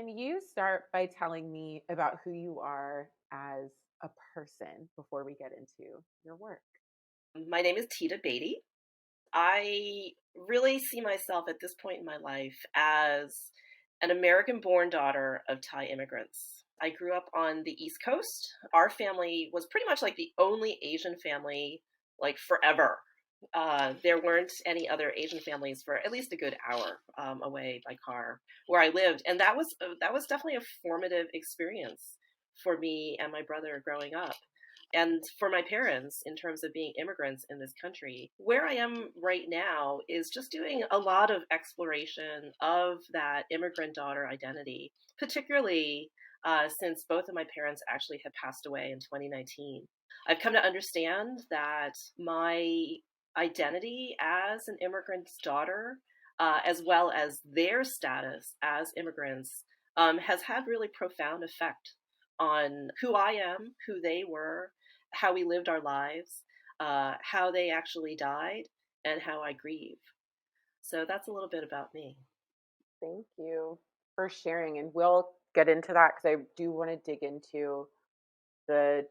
Can you start by telling me about who you are as a person before we get into your work? My name is Tida Beattie. I really see myself at this point in my life as an American born daughter of Thai immigrants. I grew up on the East Coast. Our family was pretty much like the only Asian family, like forever. There weren't any other Asian families for at least a good hour away by car where I lived, and that was definitely a formative experience for me and my brother growing up and for my parents in terms of being immigrants in this country. Where I am right now is just doing a lot of exploration of that immigrant daughter identity, particularly since both of my parents actually had passed away in 2019. I've come to understand that my identity as an immigrant's daughter, as well as their status as immigrants, has had really profound effect on who I am, who they were, how we lived our lives, how they actually died, and how I grieve. So that's a little bit about me. Thank you for sharing. And we'll get into that because I do want to dig into the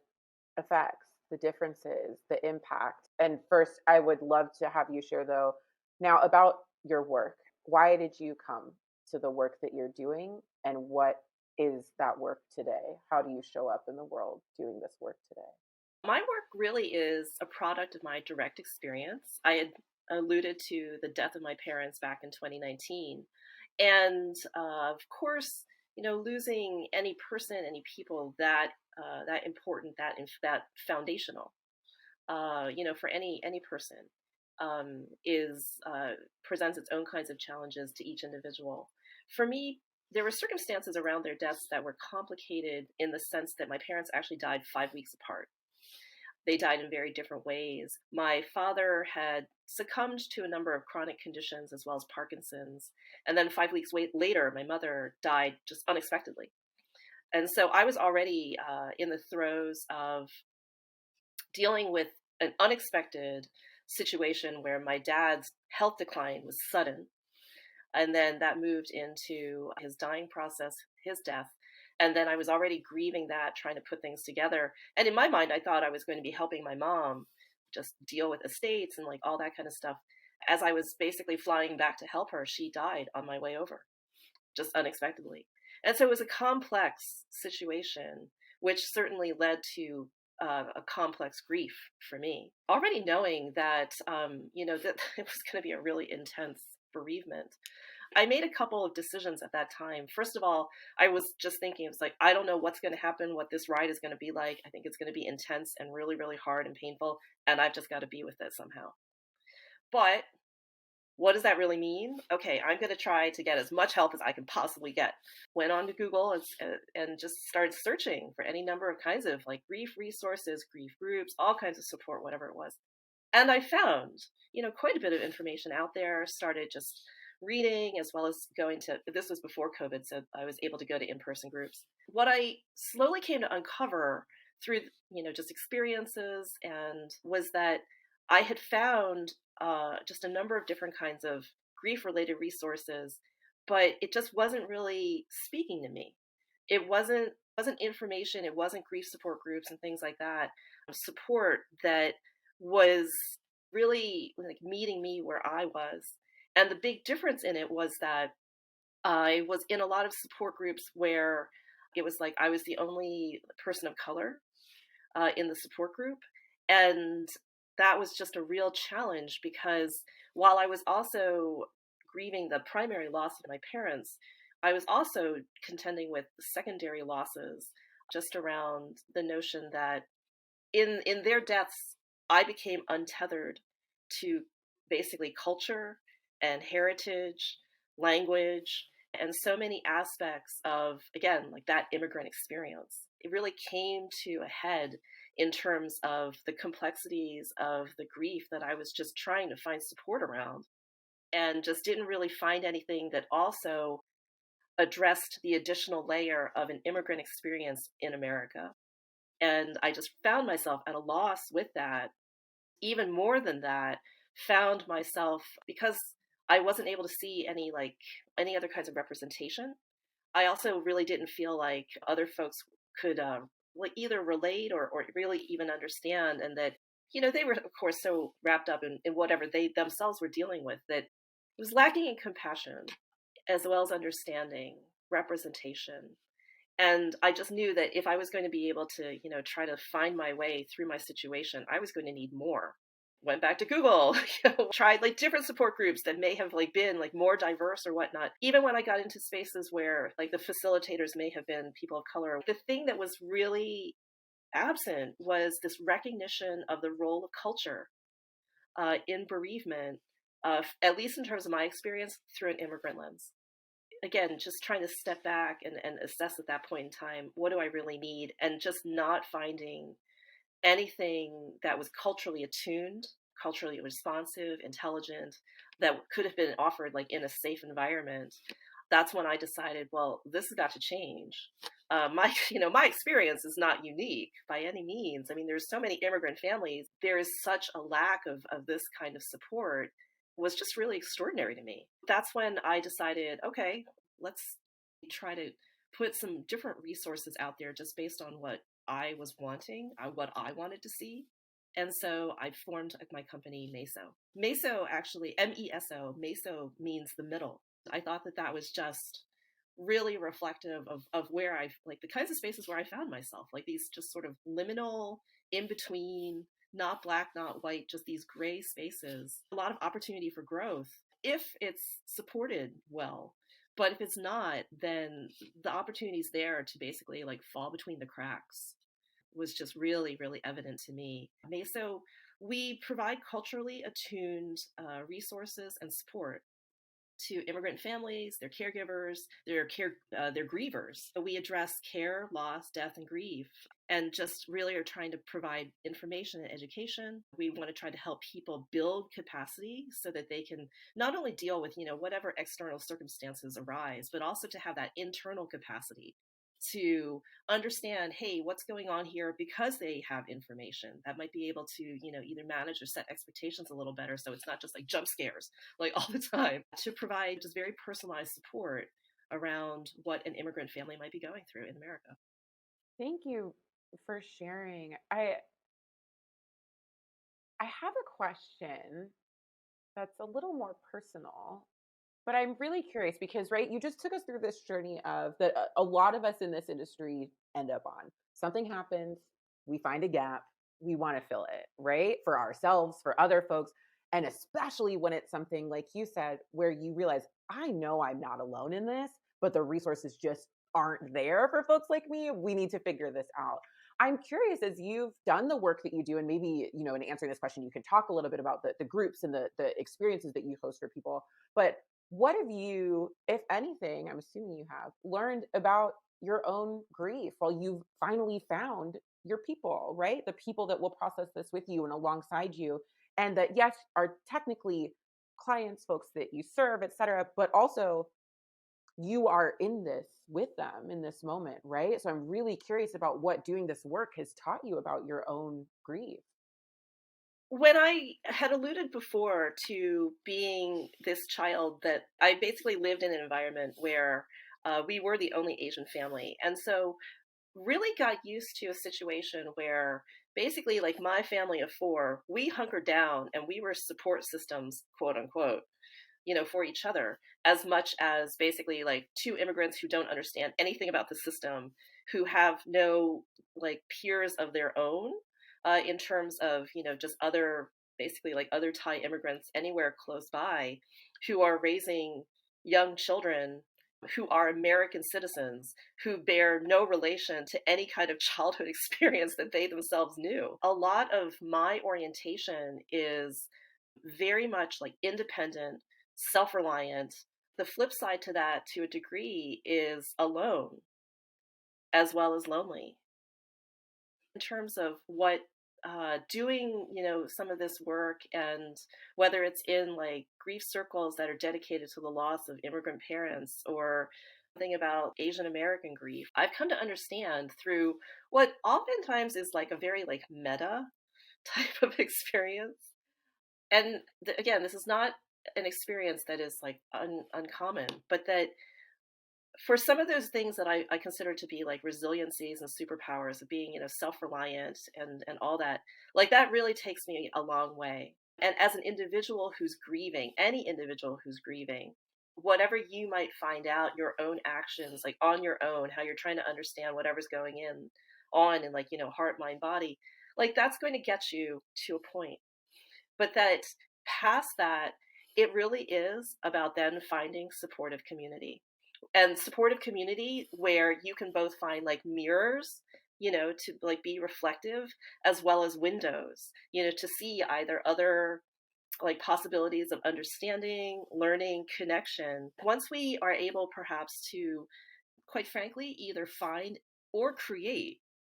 effects, the differences, the impact. And first, I would love to have you share, though, now about your work. Why did you come to the work that you're doing? And what is that work today? How do you show up in the world doing this work today? My work really is a product of my direct experience. I had alluded to the death of my parents back in 2019. And of course, losing any person, any people that important, that foundational, for any person, is presents its own kinds of challenges to each individual. For me, there were circumstances around their deaths that were complicated in the sense that my parents actually died 5 weeks apart. They died in very different ways. My father had succumbed to a number of chronic conditions as well as Parkinson's. And then 5 weeks later, my mother died just unexpectedly. And so I was already in the throes of dealing with an unexpected situation where my dad's health decline was sudden. And then that moved into his dying process, his death. And then I was already grieving that, trying to put things together. And in my mind, I thought I was going to be helping my mom just deal with estates and like all that kind of stuff. As I was basically flying back to help her, she died on my way over, just unexpectedly. And so it was a complex situation, which certainly led to a complex grief for me. Already knowing that, that it was going to be a really intense bereavement, I made a couple of decisions at that time. First of all, I was just thinking, it was like, I don't know what's going to happen, what this ride is going to be like. I think it's going to be intense and really, really hard and painful, and I've just got to be with it somehow. But what does that really mean? Okay, I'm going to try to get as much help as I can possibly get. Went on to Google and just started searching for any number of kinds of like grief resources, grief groups, all kinds of support, whatever it was. And I found, quite a bit of information out there, started just reading as well as going to, this was before COVID, so I was able to go to in-person groups. What I slowly came to uncover through, just experiences and was that I had found just a number of different kinds of grief-related resources, but it just wasn't really speaking to me. It wasn't information, it wasn't grief support groups and things like that, support that was really like meeting me where I was. And the big difference in it was that I was in a lot of support groups where it was like I was the only person of color in the support group. And that was just a real challenge because while I was also grieving the primary loss of my parents, I was also contending with secondary losses just around the notion that in their deaths, I became untethered to basically culture and heritage, language, and so many aspects of, again, like that immigrant experience. It really came to a head in terms of the complexities of the grief that I was just trying to find support around and just didn't really find anything that also addressed the additional layer of an immigrant experience in America. And I just found myself at a loss with that. Even more than that, found myself because I wasn't able to see any other kinds of representation. I also really didn't feel like other folks could like either relate or really even understand, and that they were of course so wrapped up in whatever they themselves were dealing with that it was lacking in compassion as well as understanding, representation. And I just knew that if I was going to be able to, try to find my way through my situation, I was going to need more. Went back to Google, tried like different support groups that may have like been like more diverse or whatnot. Even when I got into spaces where like the facilitators may have been people of color, the thing that was really absent was this recognition of the role of culture in bereavement, at least in terms of my experience through an immigrant lens. Again, just trying to step back and assess at that point in time, what do I really need? And just not finding anything that was culturally attuned, culturally responsive, intelligent, that could have been offered like in a safe environment. That's when I decided, well, this has got to change. My, my experience is not unique by any means. I mean, there's so many immigrant families. There is such a lack of this kind of support was just really extraordinary to me. That's when I decided, okay, let's try to put some different resources out there just based on what I was wanting, what I wanted to see. And so I formed my company, MESO. MESO actually, MESO, MESO means the middle. I thought that that was just really reflective of where I like the kinds of spaces where I found myself, like these just sort of liminal, in between, not black, not white, just these gray spaces. A lot of opportunity for growth if it's supported well. But if it's not, then the opportunities there to basically like fall between the cracks was just really, really evident to me. So we provide culturally attuned resources and support to immigrant families, their caregivers, their grievers. So we address care, loss, death, and grief, and just really are trying to provide information and education. We want to try to help people build capacity so that they can not only deal with whatever external circumstances arise, but also to have that internal capacity to understand, hey, what's going on here, because they have information that might be able to either manage or set expectations a little better, so it's not just like jump scares like all the time, to provide just very personalized support around what an immigrant family might be going through in America. Thank you for sharing. I have a question that's a little more personal. But I'm really curious because, right, you just took us through this journey of that a lot of us in this industry end up on. Something happens, we find a gap, we want to fill it, right? For ourselves, for other folks. And especially when it's something like you said, where you realize, I know I'm not alone in this, but the resources just aren't there for folks like me. We need to figure this out. I'm curious, as you've done the work that you do, and maybe, in answering this question, you can talk a little bit about the groups and the experiences that you host for people. But what have you, if anything, I'm assuming you have, learned about your own grief while you've finally found your people, right? The people that will process this with you and alongside you, and that, yes, are technically clients, folks that you serve, et cetera, but also you are in this with them in this moment, right? So I'm really curious about what doing this work has taught you about your own grief. When I had alluded before to being this child, that I basically lived in an environment where we were the only Asian family. And so really got used to a situation where basically like my family of four, we hunkered down and we were support systems, quote unquote, for each other, as much as basically like two immigrants who don't understand anything about the system, who have no like peers of their own in terms of, just other, basically like other Thai immigrants anywhere close by, who are raising young children who are American citizens who bear no relation to any kind of childhood experience that they themselves knew. A lot of my orientation is very much like independent, self reliant. The flip side to that, to a degree, is alone as well as lonely. In terms of what doing, some of this work, and whether it's in like grief circles that are dedicated to the loss of immigrant parents, or something about Asian American grief, I've come to understand through what oftentimes is like a very like meta type of experience. And again, this is not an experience that is like uncommon, but that for some of those things that I consider to be like resiliencies and superpowers of being, self-reliant and all that, like that really takes me a long way. And as an individual who's grieving, any individual who's grieving, whatever you might find out, your own actions, like on your own, how you're trying to understand whatever's going on in like, heart, mind, body, like that's going to get you to a point. But that past that, it really is about then finding supportive community and supportive community where you can both find like mirrors, to like be reflective, as well as windows, to see either other like possibilities of understanding, learning, connection. Once we are able perhaps to, quite frankly, either find or create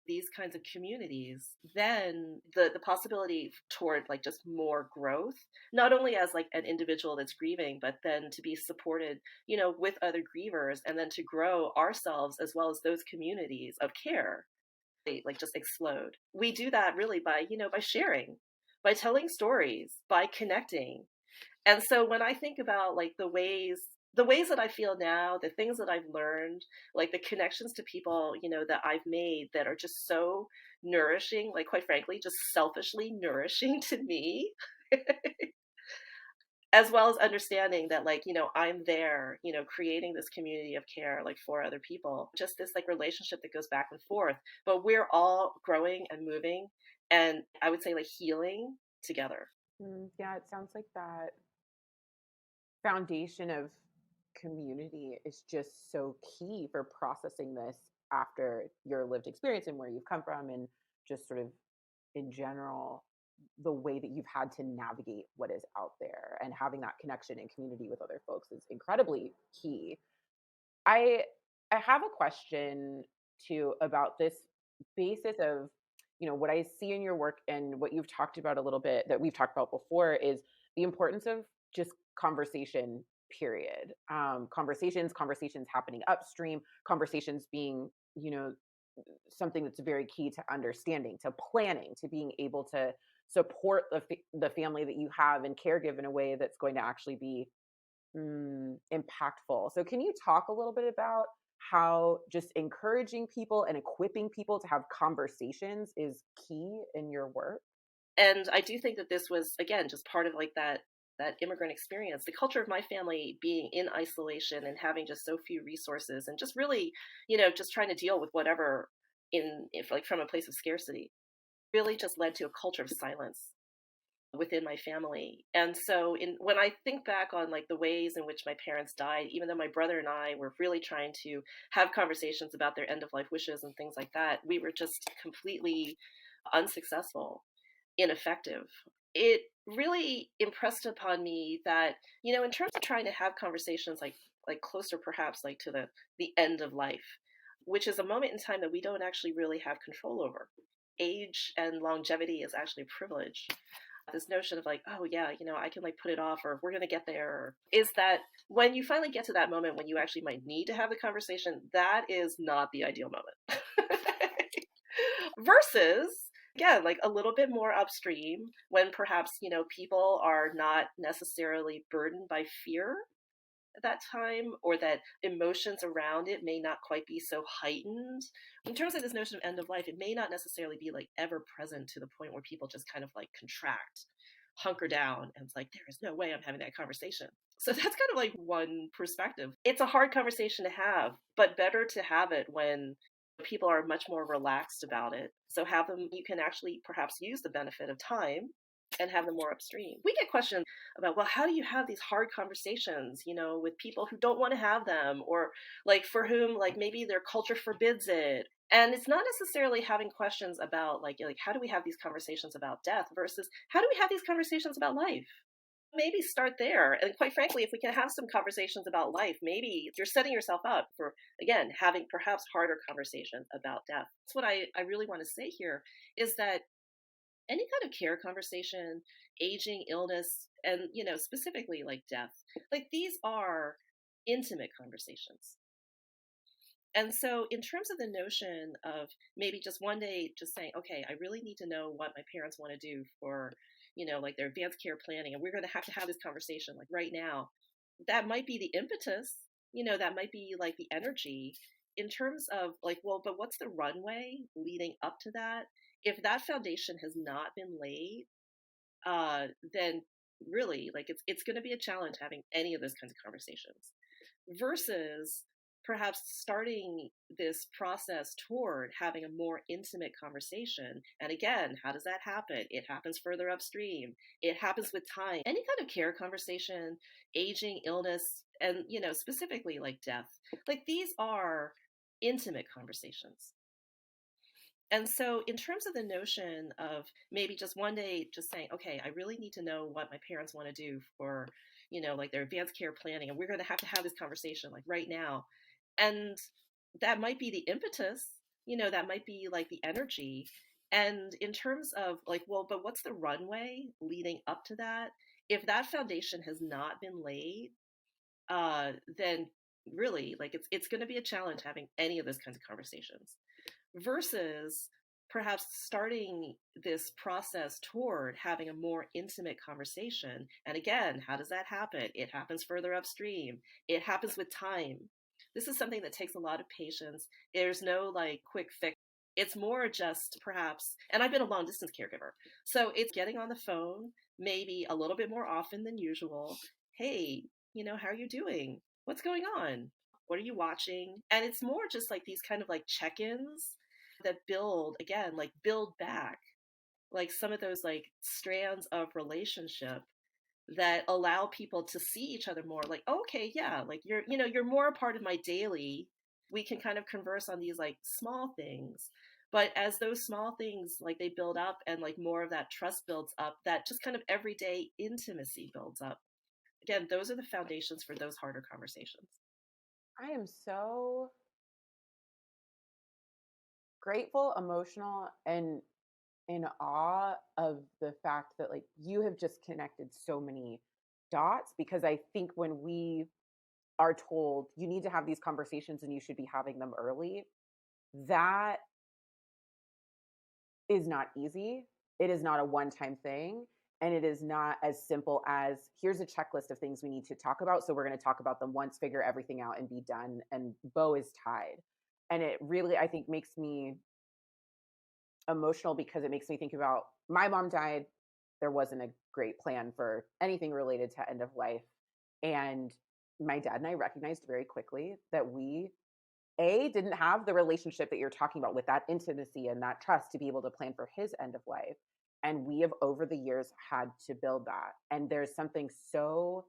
these kinds of communities, then the possibility toward like just more growth, not only as like an individual that's grieving, but then to be supported, with other grievers, and then to grow ourselves as well as those communities of care, they like just explode. We do that really by, by sharing, by telling stories, by connecting. And so when I think about like the ways that I feel now, the things that I've learned, like the connections to people, that I've made that are just so nourishing, like quite frankly, just selfishly nourishing to me, as well as understanding that like, I'm there, creating this community of care like for other people. Just this like relationship that goes back and forth, but we're all growing and moving, and I would say like healing together. Yeah, it sounds like that foundation of community is just so key for processing this after your lived experience and where you've come from, and just sort of in general the way that you've had to navigate what is out there, and having that connection and community with other folks is incredibly key. I i have a question too about this basis of, what I see in your work and what you've talked about a little bit that we've talked about before is the importance of just conversation, period. Conversations happening upstream, conversations being, something that's very key to understanding, to planning, to being able to support the family that you have and caregive in a way that's going to actually be impactful. So, can you talk a little bit about how just encouraging people and equipping people to have conversations is key in your work? And I do think that this was again just part of like that immigrant experience, the culture of my family being in isolation and having just so few resources, and just really, just trying to deal with whatever in if like from a place of scarcity, really just led to a culture of silence within my family. And so in when I think back on like the ways in which my parents died, even though my brother and I were really trying to have conversations about their end of life wishes and things like that, we were just completely unsuccessful, ineffective. It really impressed upon me that, in terms of trying to have conversations like closer perhaps like to the end of life, which is a moment in time that we don't actually really have control over. Age and longevity is actually a privilege. This notion of like, oh yeah, I can like put it off, or we're going to get there, is that when you finally get to that moment when you actually might need to have the conversation, that is not the ideal moment. Versus, again, like a little bit more upstream when perhaps, people are not necessarily burdened by fear at that time, or that emotions around it may not quite be so heightened. In terms of this notion of end of life, it may not necessarily be like ever present to the point where people just kind of like contract, hunker down, and it's like, there is no way I'm having that conversation. So that's kind of like one perspective. It's a hard conversation to have, but better to have it when people are much more relaxed about it. So have them, you can actually perhaps use the benefit of time and have them more upstream. We get questions about, well, how do you have these hard conversations, with people who don't want to have them, or like for whom like maybe their culture forbids it. And it's not necessarily having questions about like how do we have these conversations about death versus how do we have these conversations about life? Maybe start there. And quite frankly, if we can have some conversations about life, maybe you're setting yourself up for, again, having perhaps harder conversations about death. That's what I really want to say here, is that any kind of care conversation, aging, illness, and, specifically like death, like these are intimate conversations. And so, in terms of the notion of maybe just one day just saying, okay, I really need to know what my parents want to do for, like their advanced care planning, and we're going to have this conversation like right now, that might be the impetus. that might be like the energy in terms of like, well, but what's the runway leading up to that? If that foundation has not been laid, then really, like, it's going to be a challenge having any of those kinds of conversations versus perhaps starting this process toward having a more intimate conversation. And again, how does that happen? It happens further upstream. It happens with time. Any kind of care conversation, aging, illness, and, specifically like death, like these are intimate conversations. And so, in terms of the notion of maybe just one day just saying, okay, I really need to know what my parents want to do for, like their advanced care planning, and we're going to have this conversation like right now. And that might be the impetus, that might be like the energy. And in terms of like, well, but what's the runway leading up to that? If that foundation has not been laid, then really, like it's going to be a challenge having any of those kinds of conversations versus perhaps starting this process toward having a more intimate conversation. And again, how does that happen? It happens further upstream. It happens with time. This is something that takes a lot of patience. There's no like quick fix. It's more just perhaps, and I've been a long distance caregiver. So it's getting on the phone maybe a little bit more often than usual. Hey, how are you doing? What's going on? What are you watching? And it's more just like these kind of like check ins that build, again, like build back like some of those like strands of relationship that allow people to see each other more like, oh, okay, yeah, like you're more a part of my daily. We can kind of converse on these like small things. But as those small things like they build up and like more of that trust builds up, that just kind of everyday intimacy builds up. Again, those are the foundations for those harder conversations. I am so grateful, emotional, and in awe of the fact that like you have just connected so many dots, because I think when we are told you need to have these conversations and you should be having them early, that is not easy. It is not a one-time thing. And it is not as simple as here's a checklist of things we need to talk about. So we're going to talk about them once, figure everything out, and be done. And bow is tied. And it really, I think, makes me emotional because it makes me think about my mom died. There wasn't a great plan for anything related to end of life. And my dad and I recognized very quickly that we didn't have the relationship that you're talking about with that intimacy and that trust to be able to plan for his end of life. And we have over the years had to build that. And there's something so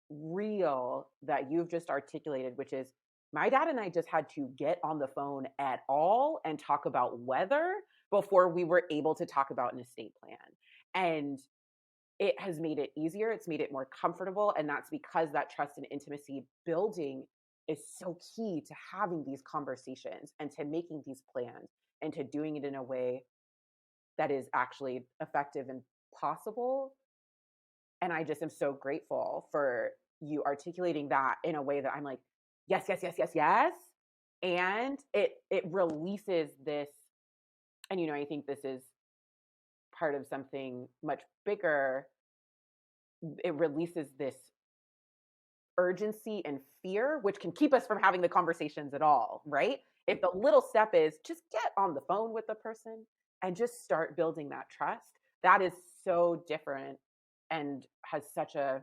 real that you've just articulated, which is my dad and I just had to get on the phone at all and talk about weather before we were able to talk about an estate plan. And it has made it easier. It's made it more comfortable. And that's because that trust and intimacy building is so key to having these conversations and to making these plans and to doing it in a way that is actually effective and possible. And I just am so grateful for you articulating that in a way that I'm like, yes, yes, yes, yes, yes. And it releases this, and I think this is part of something much bigger. It releases this urgency and fear, which can keep us from having the conversations at all, right? If the little step is just get on the phone with the person and just start building that trust, that is so different and has such a,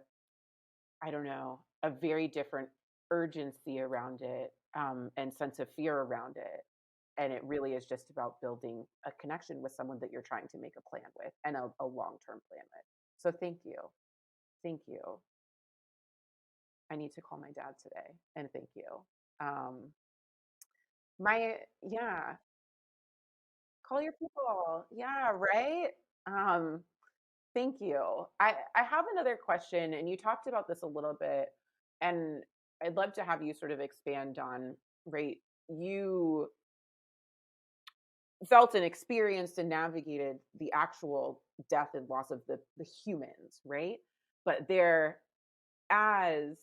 I don't know, a very different urgency around it, and sense of fear around it. And it really is just about building a connection with someone that you're trying to make a plan with and a long term plan with. So thank you. Thank you. I need to call my dad today and thank you. Um, yeah, call your people. Yeah, right. Um, thank you. I have another question, and you talked about this a little bit, and I'd love to have you sort of expand on, right? You felt and experienced and navigated the actual death and loss of the humans, right? But there, as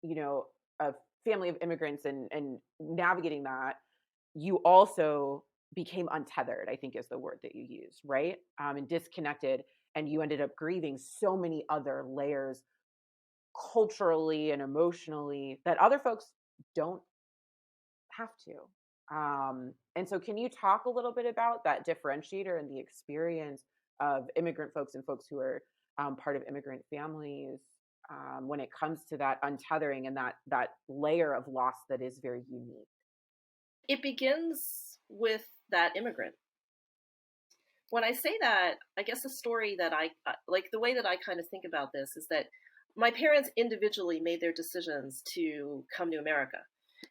a family of immigrants and navigating that, you also became untethered, I think is the word that you used, right? And disconnected. And you ended up grieving so many other layers culturally and emotionally that other folks don't have to. And so, can you talk a little bit about that differentiator and the experience of immigrant folks and folks who are part of immigrant families when it comes to that untethering and that layer of loss that is very unique? It begins with that immigrant. When I say that, I guess the story that like, the way that I kind of think about this is that my parents individually made their decisions to come to America.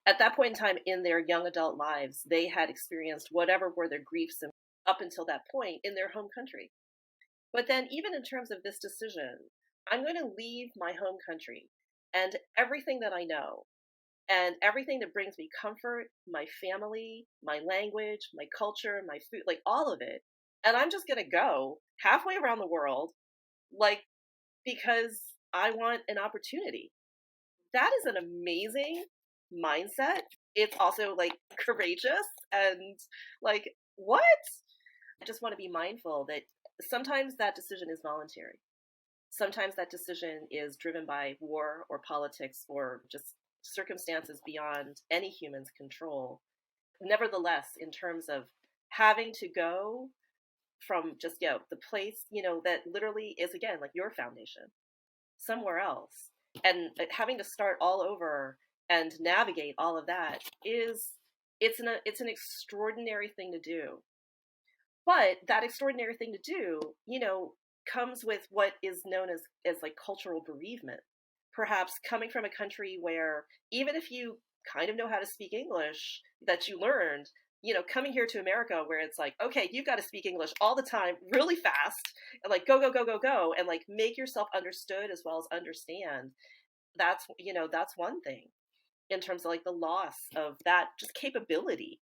At that point in time in their young adult lives, they had experienced whatever were their griefs and up until that point in their home country. But then, even in terms of this decision, I'm going to leave my home country and everything that I know and everything that brings me comfort, my family, my language, my culture, my food, like all of it. And I'm just going to go halfway around the world, like, because I want an opportunity. That is an amazing mindset. It's also like courageous and like, what? I just want to be mindful that sometimes that decision is voluntary. Sometimes that decision is driven by war or politics or just circumstances beyond any human's control. Nevertheless, in terms of having to go from just, the place, that literally is, again, like your foundation, somewhere else, and having to start all over and navigate all of that it's an extraordinary thing to do. But that extraordinary thing to do, comes with what is known as like cultural bereavement. Perhaps coming from a country where even if you kind of know how to speak English that you learned, coming here to America where it's like, okay, you've got to speak English all the time, really fast, and like go, go, go, go, go, and like make yourself understood as well as understand. That's one thing in terms of like the loss of that just capability,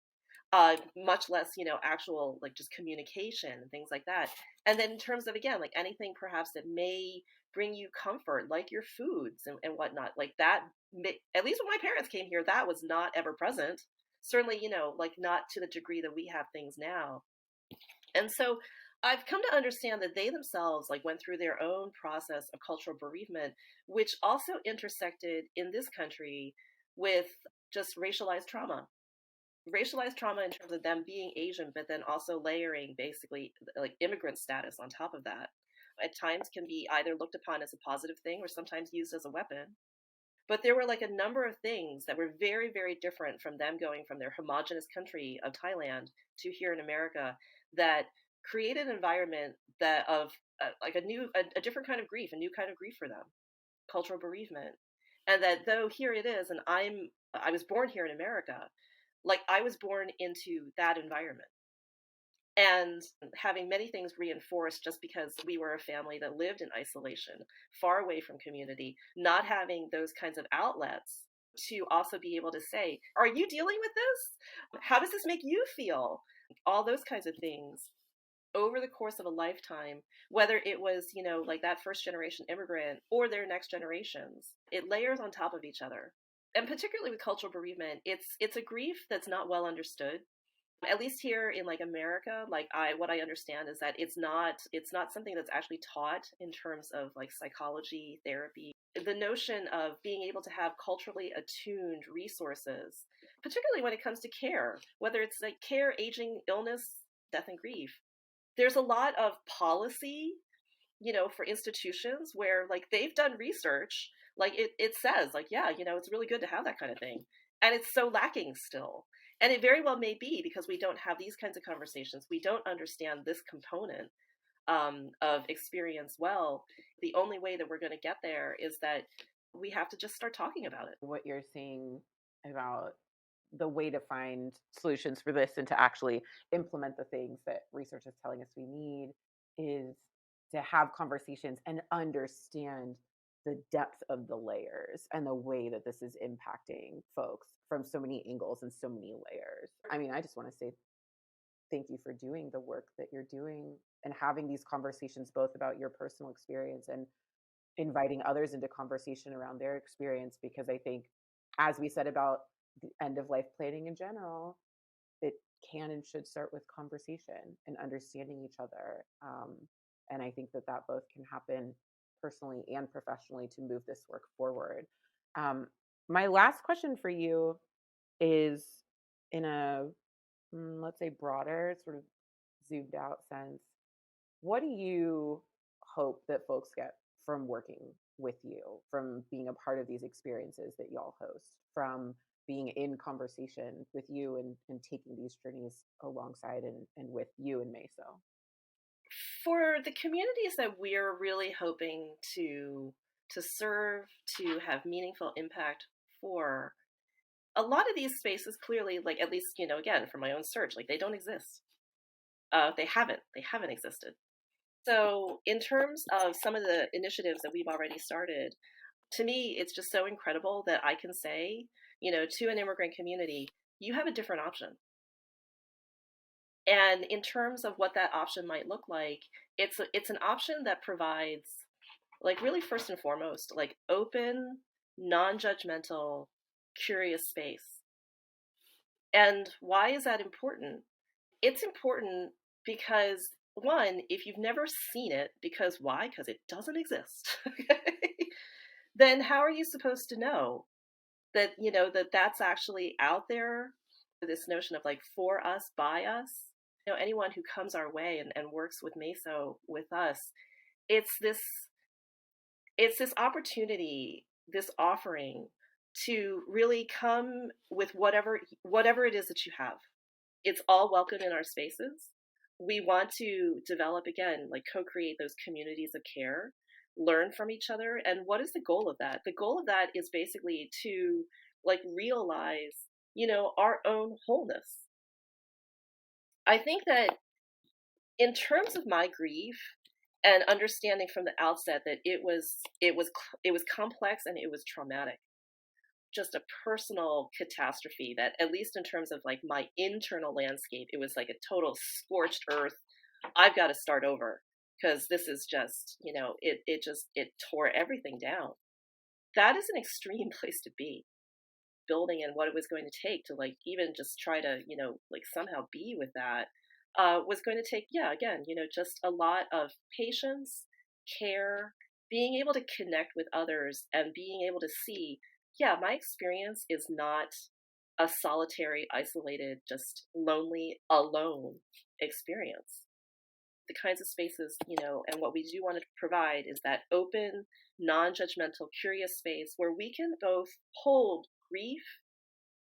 much less, actual like just communication and things like that. And then in terms of, again, like anything perhaps that may bring you comfort, like your foods and whatnot, like that, at least when my parents came here, that was not ever present. Certainly, like not to the degree that we have things now. And so I've come to understand that they themselves like went through their own process of cultural bereavement, which also intersected in this country with just racialized trauma in terms of them being Asian, but then also layering basically like immigrant status on top of that. At times can be either looked upon as a positive thing or sometimes used as a weapon. But there were like a number of things that were very, very different from them going from their homogenous country of Thailand to here in America that created an environment that of like a different kind of grief, a new kind of grief for them, cultural bereavement. And that though here it is, and I was born here in America, like I was born into that environment and having many things reinforced just because we were a family that lived in isolation, far away from community, not having those kinds of outlets to also be able to say, are you dealing with this? How does this make you feel? All those kinds of things over the course of a lifetime, whether it was, like that first generation immigrant or their next generations, it layers on top of each other. And particularly with cultural bereavement, it's a grief that's not well understood. At least here in like America, like what I understand is that it's not something that's actually taught in terms of like psychology, therapy. The notion of being able to have culturally attuned resources, particularly when it comes to care, whether it's like care, aging, illness, death, and grief. There's a lot of policy, for institutions where like they've done research, like it says like, yeah, it's really good to have that kind of thing. And it's so lacking still. And it very well may be because we don't have these kinds of conversations. We don't understand this component of experience well. The only way that we're going to get there is that we have to just start talking about it. What you're saying about the way to find solutions for this and to actually implement the things that research is telling us we need is to have conversations and understand the depth of the layers and the way that this is impacting folks from so many angles and so many layers. I mean, I just want to say thank you for doing the work that you're doing and having these conversations both about your personal experience and inviting others into conversation around their experience, because I think, as we said about the end of life planning in general, it can and should start with conversation and understanding each other. And I think that both can happen personally and professionally to move this work forward. Um, my last question for you is in a, let's say, broader, sort of zoomed out sense. What do you hope that folks get from working with you, from being a part of these experiences that y'all host, from being in conversation with you and taking these journeys alongside and with you and MESO? For the communities that we're really hoping to serve, to have meaningful impact for, a lot of these spaces clearly, like at least, again, from my own search, like they don't exist. They haven't existed. So in terms of some of the initiatives that we've already started, to me, it's just so incredible that I can say, to an immigrant community, you have a different option. And in terms of what that option might look like, it's an option that provides, like, really first and foremost, like open, non-judgmental, curious space. And why is that important? It's important because, one, if you've never seen it, because why? Because it doesn't exist. Then how are you supposed to know that, that that's actually out there? This notion of like for us, by us. Anyone who comes our way and works with MESO with us, it's this it's this opportunity, this offering to really come with whatever it is that you have. It's all welcome in our spaces. We want to develop, again, like co-create those communities of care, learn from each other. And what is the goal of that? The goal of that is basically to like realize, our own wholeness. I think that in terms of my grief and understanding from the outset that it was complex and it was traumatic, just a personal catastrophe that, at least in terms of like my internal landscape, it was like a total scorched earth. I've got to start over because this is just, it tore everything down. That is an extreme place to be, building and what it was going to take to like even just try to, like somehow be with that, was going to take, yeah, again, just a lot of patience, care, being able to connect with others and being able to see, yeah, my experience is not a solitary, isolated, just lonely, alone experience. The kinds of spaces, and what we do want to provide is that open, non judgmental, curious space where we can both hold grief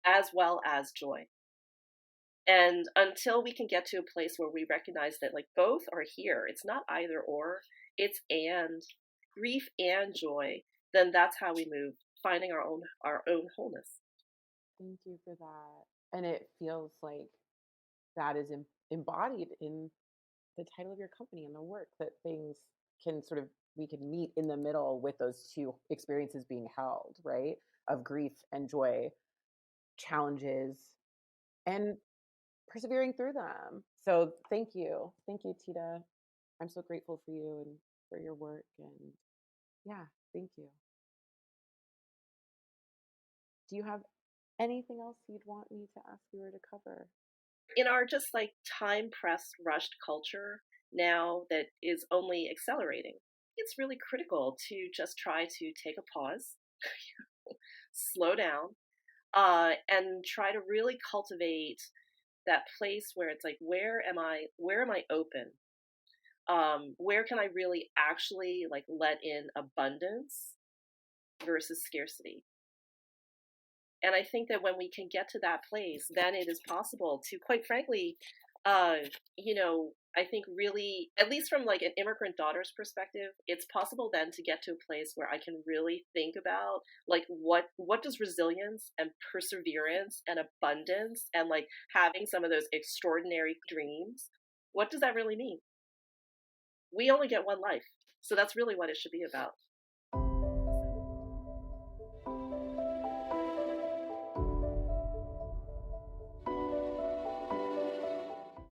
as well as joy. And until we can get to a place where we recognize that like both are here, it's not either or, it's and grief and joy, then that's how we move, finding our own wholeness. Thank you for that. And it feels like that is embodied in the title of your company and the work, that things can sort of, we can meet in the middle with those two experiences being held, right? Of grief and joy, challenges, and persevering through them. So thank you. Thank you, Tida. I'm so grateful for you and for your work. And yeah, thank you. Do you have anything else you'd want me to ask you or to cover? In our just like time pressed, rushed culture now that is only accelerating, it's really critical to just try to take a pause, slow down, and try to really cultivate that place where it's like, where am I open? Where can I really actually like let in abundance versus scarcity? And I think that when we can get to that place, then it is possible to, quite frankly, uh, I think really, at least from like an immigrant daughter's perspective, it's possible then to get to a place where I can really think about like what does resilience and perseverance and abundance and like having some of those extraordinary dreams, what does that really mean? We only get one life. So that's really what it should be about.